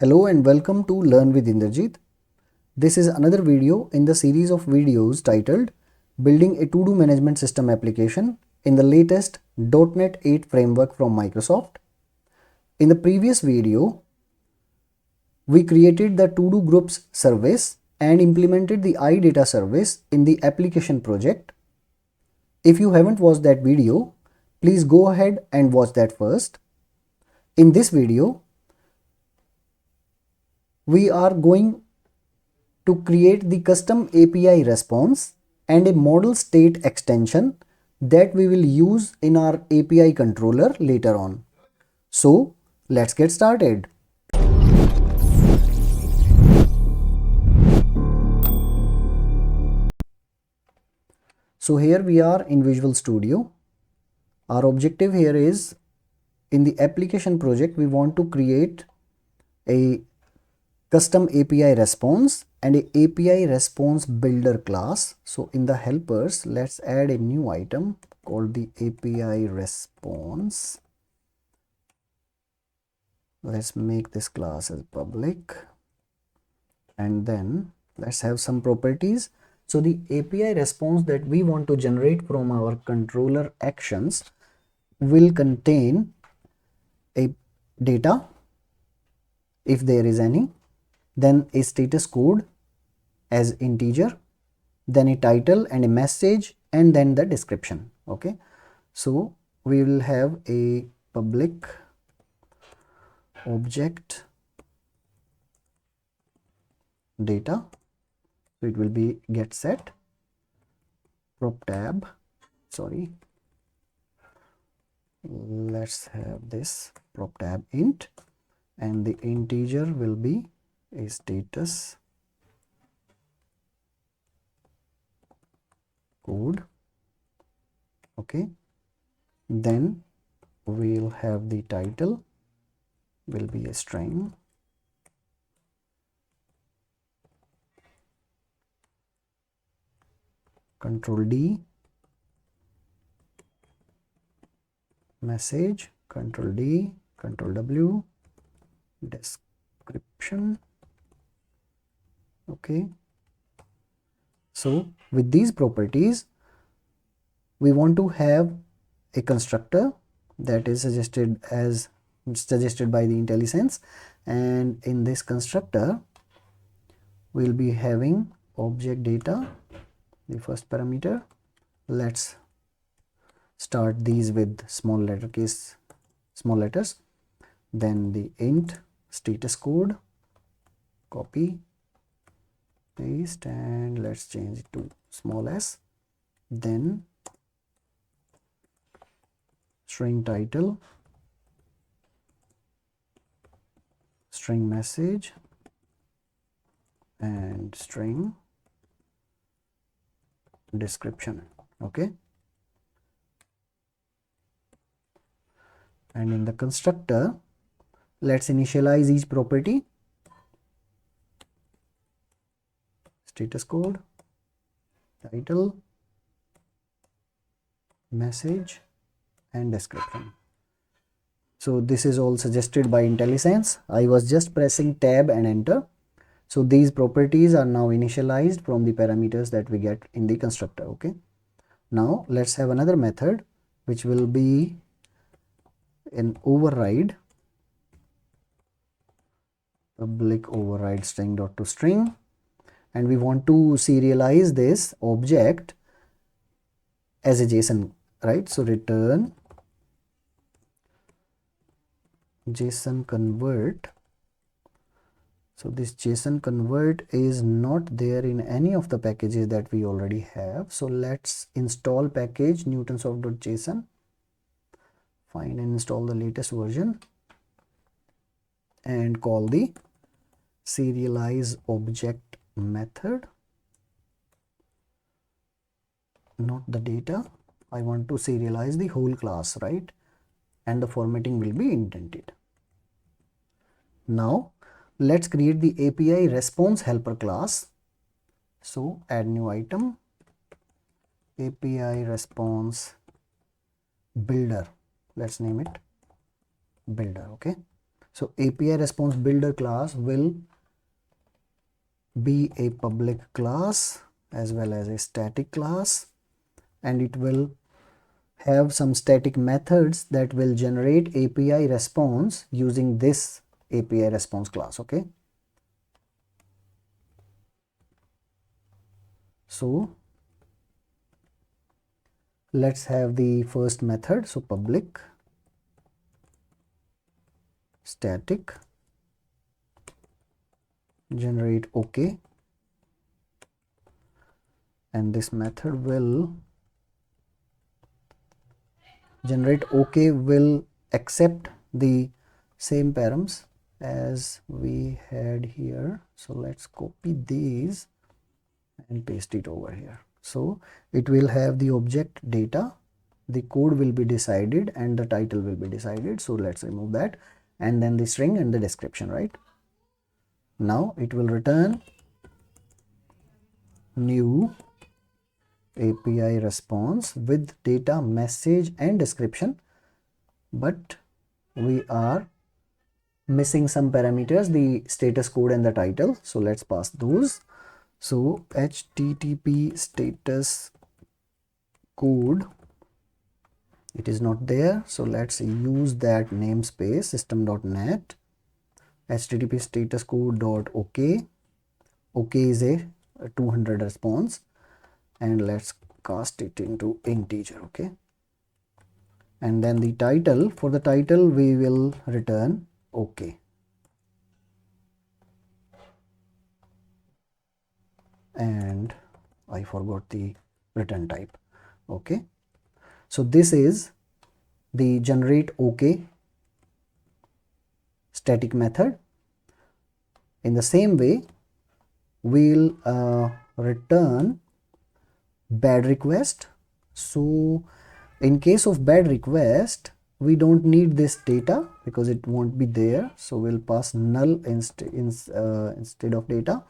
Hello and welcome to Learn with Indrjeet. This is another video in the series of videos titled Building a To-Do Management System Application in the latest .NET 8 framework from Microsoft. In the previous video, we created the To-Do Groups service and implemented the iData service in the application project. If you haven't watched that video, please go ahead and watch that first. In this video, we are going to create the custom API response and a model state extension that we will use in our API controller later on. So let's get started. So here we are in Visual Studio. Our objective here is, in the application project, we want to create a custom API response and a API response builder class. So in the helpers, let's add a new item called the API response. Let's make this class as public, and then let's have some properties. So the API response that we want to generate from our controller actions will contain a data, if there is any, then a status code as integer, then a title and a message, and then the description. Okay, so we will have a public object data. So it will be get set prop tab, let's have this prop tab int, and the integer will be a status code. Okay, then we'll have the title will be a string, control D, message, control D, control W, description. Okay, so with these properties, we want to have a constructor that is suggested by the IntelliSense, and in this constructor we'll be having object data, the first parameter. Let's start these with small letters, then the int status code, copy, paste, and let's change it to small s, then string title, string message, and string description. Okay, and in the constructor, let's initialize each property, status code, title, message, and description. So this is all suggested by IntelliSense. I was just pressing tab and enter. So these properties are now initialized from the parameters that we get in the constructor. Okay, now let's have another method which will be an override, public override string.toString, and we want to serialize this object as a JSON, right? So return JSON convert. So this JSON convert is not there in any of the packages that we already have. So let's install package newtonsoft.json, find and install the latest version, and call the serialize object method, not the data. I want to serialize the whole class, right? And the formatting will be indented. Now let's create the API response helper class. So add new item, API response builder, let's name it builder. Okay, So API response builder class will be a public class as well as a static class, and it will have some static methods that will generate API response using this API response class. Okay, so let's have the first method. So public static generate OK, and this method will generate OK will accept the same params as we had here. So let's copy these and paste it over here. So it will have the object data, the code will be decided, and the title will be decided. So let's remove that, and then the string and the description, right? Now it will return new API response with data, message, and description, but we are missing some parameters, the status code and the title. So let's pass those. So HTTP status code, it is not there, so let's use that namespace system.net HTTP status code dot OK. OK is a 200 response, and let's cast it into integer. Okay, and then the title, for the title we will return OK, and I forgot the return type. Okay, so this is the generate OK static method. In the same way, we'll return bad request. So in case of bad request, we don't need this data because it won't be there. So we'll pass null instead of data,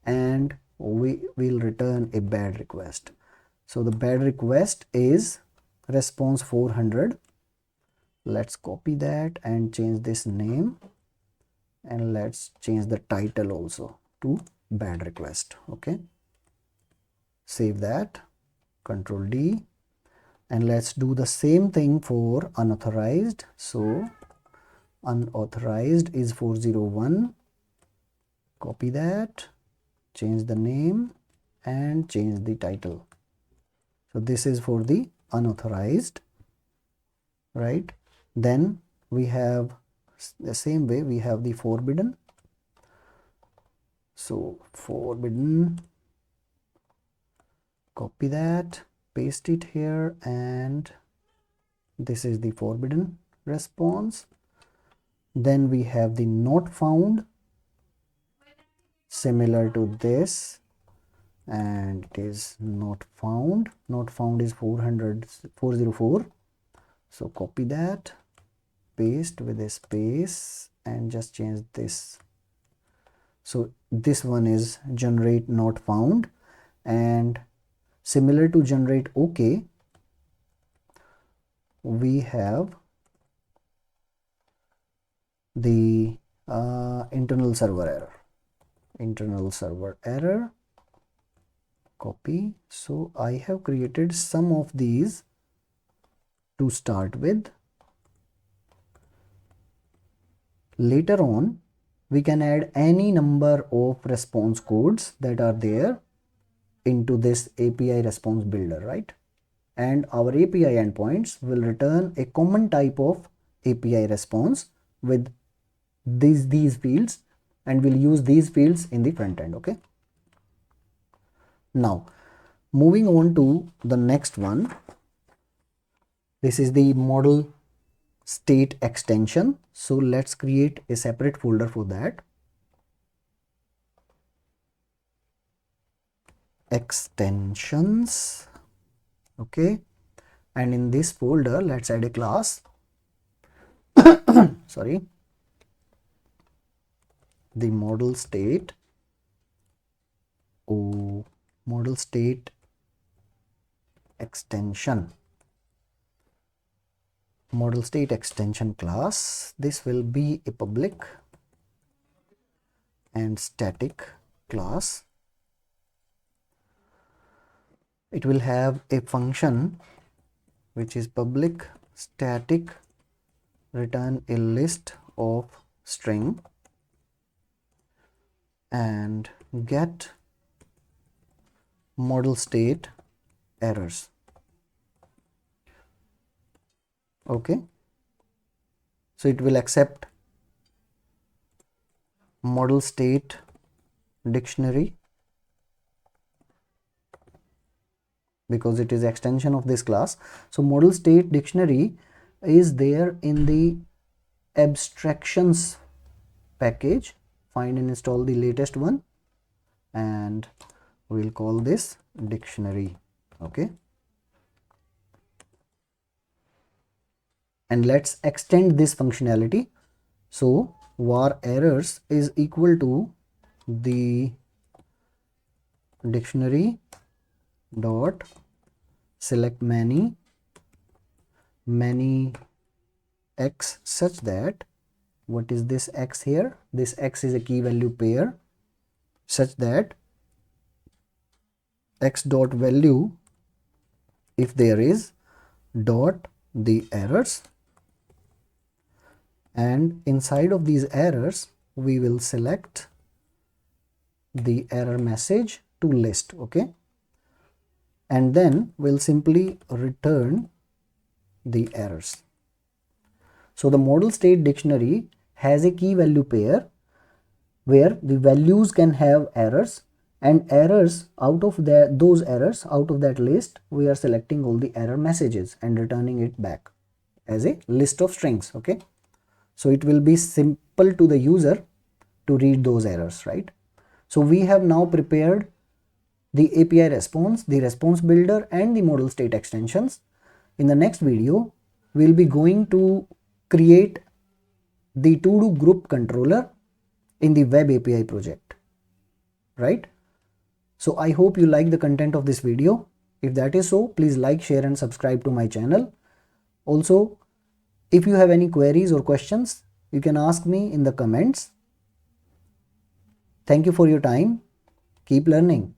and we will return a bad request. So the bad request is response 400. Let's copy that and change this name, and let's change the title also to bad request. Okay, save that, Control D, and let's do the same thing for unauthorized. So unauthorized is 401. Copy that, change the name, and change the title. So this is for the unauthorized, right? Then we have the same way, we have the forbidden. So forbidden, copy that, paste it here, and this is the forbidden response. Then we have the not found, similar to this, and it is not found. Not found is 404. So copy that, paste with a space, and just change this. So this one is generate not found, and similar to generate OK, we have the internal server error. Internal server error, copy. So I have created some of these to start with. Later on, we can add any number of response codes that are there into this API response builder, right? And our API endpoints will return a common type of API response with these fields, and we'll use these fields in the front end. Okay, now moving on to the next one. This is the model state extension. So let's create a separate folder for that. Extensions. Okay, and in this folder, let's add a class. Sorry, the model state. Model state extension. model state extension class. This will be a public and static class. It will have a function which is public static return a list of string and get model state errors. Okay, so it will accept model state dictionary because it is extension of this class. So model state dictionary is there in the abstractions package. Find and install the latest one and we'll call this dictionary. Okay, and let's extend this functionality. So var errors is equal to the dictionary dot select many x such that, what is this x here? This x is a key value pair such that x dot value, if there is, dot the errors, and inside of these errors we will select the error message to list. Okay, and then we'll simply return the errors. So the model state dictionary has a key value pair where the values can have errors, and errors out of those errors out of that list, we are selecting all the error messages and returning it back as a list of strings. Okay, so it will be simple to the user to read those errors, right? So we have now prepared the API response, the response builder, and the model state extensions. In the next video, we'll be going to create the Todo group controller in the web API project, right? So I hope you like the content of this video. If that is so, please like, share and subscribe to my channel. Also, if you have any queries or questions, you can ask me in the comments. Thank you for your time. Keep learning.